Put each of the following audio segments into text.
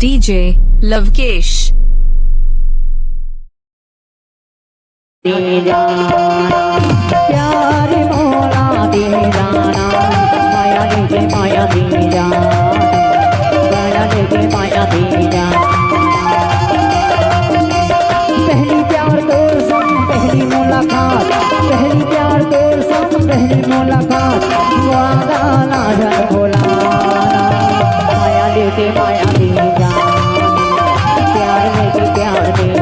DJ Lavkesh. प्यार मोला दे जाना, माया दे माया दे जाना, माया दे माया दे जाना। पहली प्यार तो संग पहली मुलाकात, पहली प्यार तो संग पहली मुलाकात, वादा ना जन भुलाना, माया दे माया दे जाना, प्यार दे प्यार दे जाना।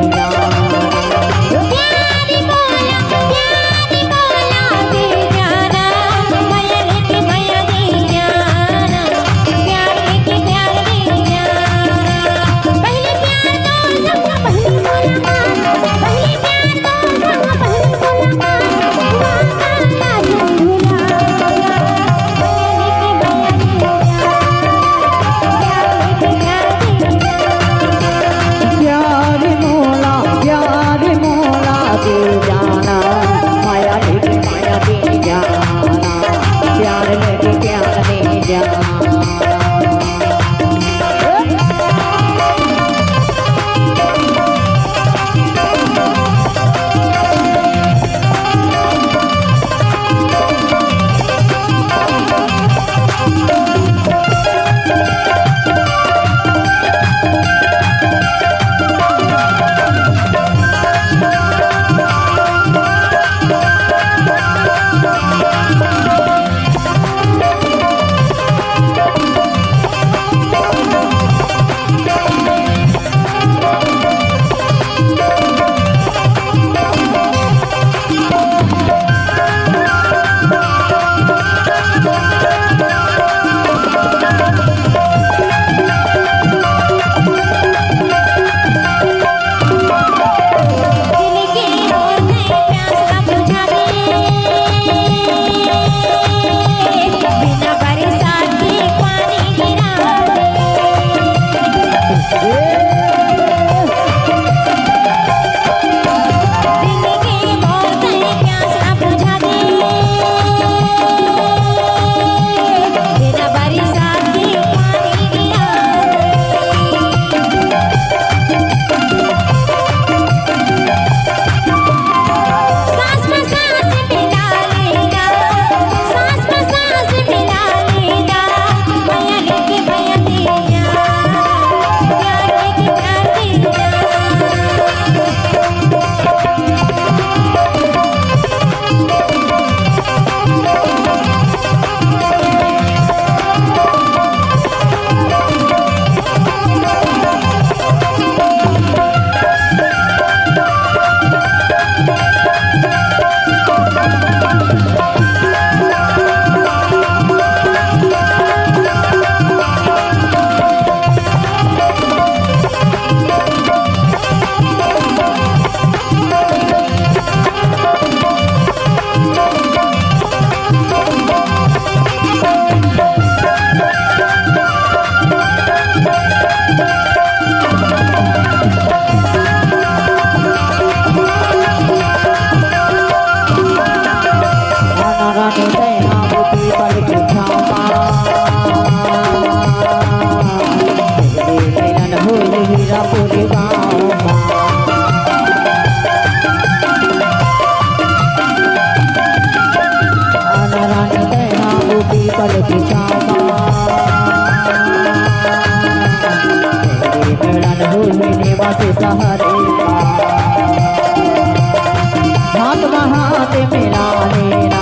हाथ हाथ मेरा लेना,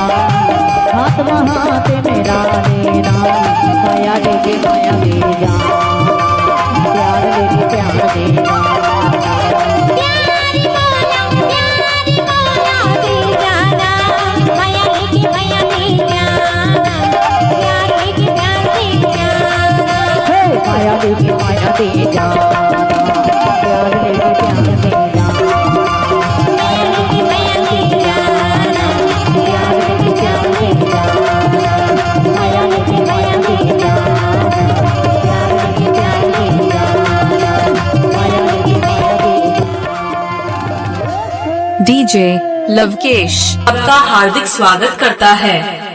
हाथ हाथ मेरा लेना, माया दे माया दे जाना, प्यार दे प्यार दे जाना। माया दे माया दे जाना, प्यार दे प्यार दे जाना। DJ लवकेश आपका हार्दिक स्वागत करता है।